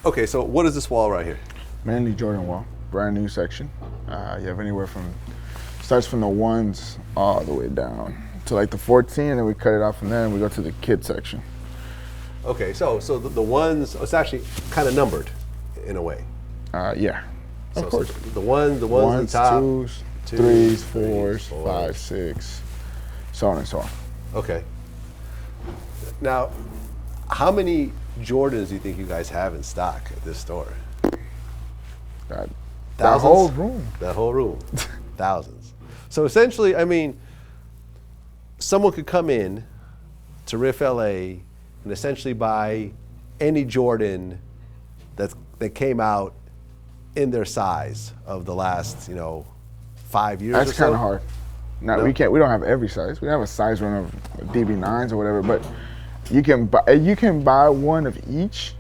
Okay, so what is this wall right here? Mainly Jordan wall, brand new section. You have anywhere from, starts from the 1s all the way down to like the 14, and then we cut it off from there and we go to the kid section. Okay, so the ones, it's actually kind of numbered in a way. Yeah, of course. So the ones on top. Twos, threes, fours, 5, 6, so on and so on. Okay. Now, how many Jordans do you think you guys have in stock at this store? That Thousands? whole room. That whole room. Thousands. So essentially, I mean, someone could come in to RIF LA and essentially buy any Jordan that came out in their size of the last, 5 years. That's or so. kind of hard. Now No? we don't have every size. We don't have a size run of DB9s or whatever, but you can buy one of each.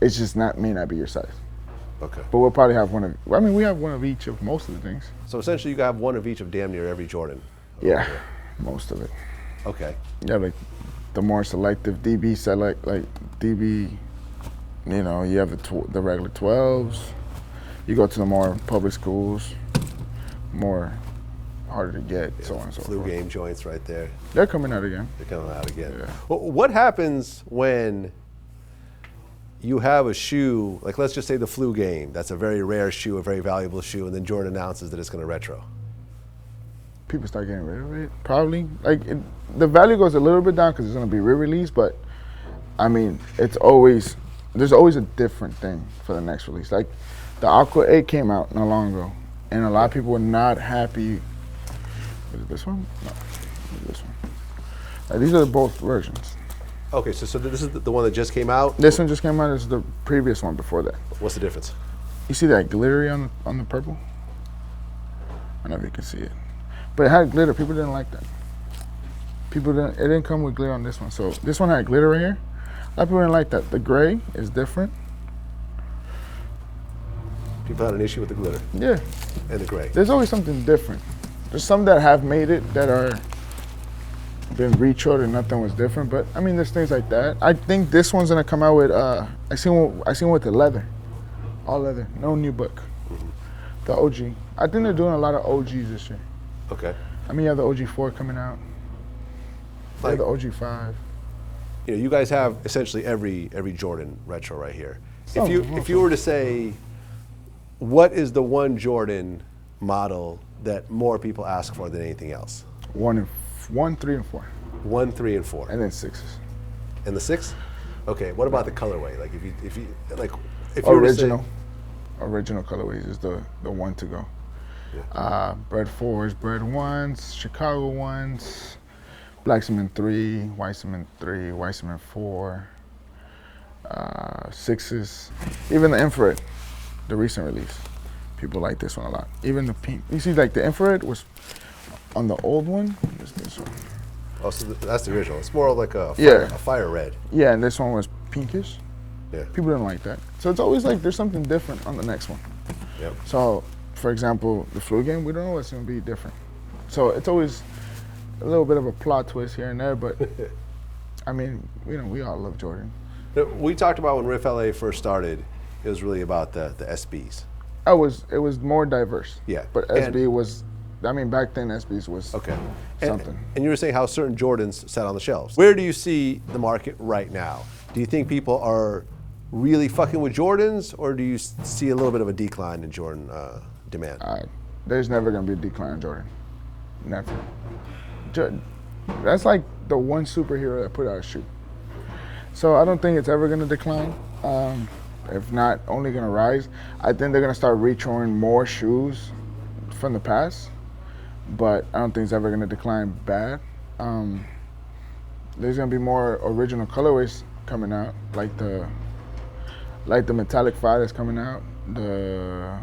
It's just may not be your size. Okay. But we'll probably have one of. I mean, we have one of each of most of the things. So essentially, you have one of each of damn near every Jordan. Yeah, most of it. Okay. Yeah, like the more selective DB select, like DB. You have the regular 12s. You go to the more public schools, more harder to get, so on and so Flu forth. game joints right there. They're coming out again. They're coming out again. Yeah. Well, what happens when you have a shoe, like let's just say the flu game, that's a very rare shoe, a very valuable shoe, and then Jordan announces that it's going to retro? People start getting rid of it, probably. The value goes a little bit down because it's going to be re-released, but I mean, there's always a different thing for the next release. Like the Aqua 8 came out not long ago, and a lot of people were not happy. Is it this one? No, this one. These are both versions. Okay, so this is the one that just came out? This one just came out. This is the previous one before that. What's the difference? You see that glittery on the purple? I don't know if you can see it. But it had glitter. People didn't like that. It didn't come with glitter on this one. So this one had glitter right here. A lot of people didn't like that. The gray is different. People had an issue with the glitter Yeah. and the gray. There's always something different. There's some that have made it that are been retroed and nothing was different. But I mean, there's things like that. I think this one's gonna come out with. I seen one with the leather, all leather, no new book. Mm-hmm. The OG. I think they're doing a lot of OGs this year. Okay. I mean, you have the OG4 coming out. You have the OG5. You guys have essentially every Jordan retro right here. If you were to say, what is the one Jordan model that more people ask for than anything else? 1, 3, and 4. 1, 3, and 4. And then 6s. And the 6? Okay. What about the colorway? Like if you were to say, Original colorways is the one to go. Yeah. Bread 4s, bread 1s, Chicago 1s, Black Cement 3, White Cement 3, White Cement 4, 6s. Even the infrared, the recent release. People like this one a lot. Even the pink. You see, like the infrared was on the old one. This one. Oh, so that's the original. It's more like a fire red. Yeah, and this one was pinkish. Yeah. People didn't like that. So it's always like there's something different on the next one. Yep. So, for example, the flu game, we don't know what's going to be different. So it's always a little bit of a plot twist here and there, but I mean, we all love Jordan. We talked about when RIF LA first started, it was really about the SBs. It was more diverse. Yeah. But SB was, I mean, back then SBs was something. And you were saying how certain Jordans sat on the shelves. Where do you see the market right now? Do you think people are really fucking with Jordans, or do you see a little bit of a decline in Jordan demand? There's never going to be a decline in Jordan. Never. That's like the one superhero that put out a shoe. So I don't think it's ever going to decline. If not, only going to rise. I think they're going to start retroing more shoes from the past, but I don't think it's ever going to decline bad. There's going to be more original colorways coming out, like the metallic 5 that's coming out, the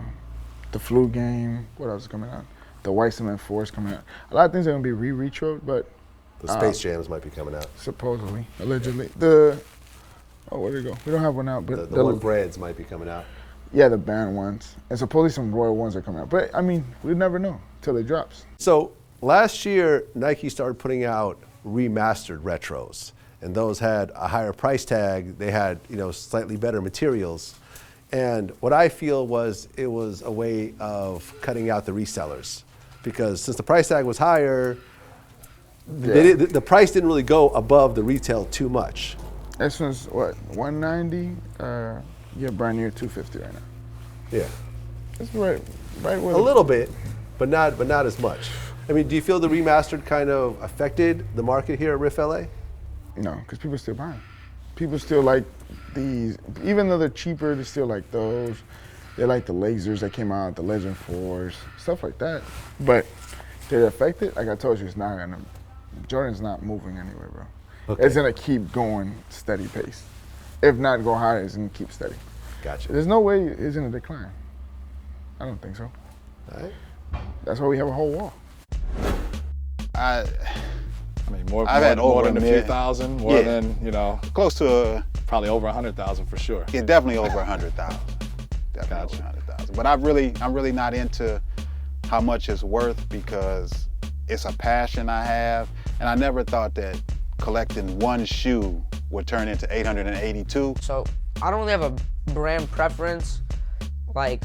flu game. What else is coming out? The White Cement 4 is coming out. A lot of things are going to be retroed, but the Space Jams might be coming out. Supposedly, allegedly. Where'd it go? We don't have one out, but the one breads might be coming out. Yeah, the band ones, and supposedly some Royal ones are coming out. But I mean, we never know till it drops. So last year, Nike started putting out Remastered Retros. and those had a higher price tag. They had, you know, slightly better materials. And what I feel was it was a way of cutting out the resellers, because since the price tag was higher, the price didn't really go above the retail too much. This one's what, 190? Yeah, brand new 250 right now. Yeah. That's right with a little bit, but not as much. I mean, do you feel the remastered kind of affected the market here at RIF LA? No, because people still buying. People still like these, even though they're cheaper, they still like those. They like the lasers that came out, the Legend 4s, stuff like that. But did it affect it? Like I told you, it's not gonna. Jordan's not moving anywhere, bro. Okay. It's gonna keep going steady pace. If not go higher, it's gonna keep steady. Gotcha. There's no way it's gonna decline. I don't think so. All right. That's why we have a whole wall. I mean, I've had more over than a a few million. thousand, more than, you know, close to probably over 100,000 for sure. yeah, definitely over 100,000. Definitely Gotcha. over 100,000. But I'm really not into how much it's worth, because it's a passion I have, and I never thought that collecting one shoe would turn into 882. So I don't really have a brand preference. Like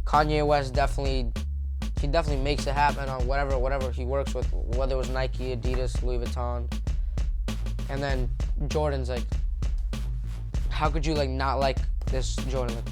Kanye West definitely makes it happen on whatever he works with, whether it was Nike, Adidas, Louis Vuitton. And then Jordan's like, how could you like not like this Jordan? Like,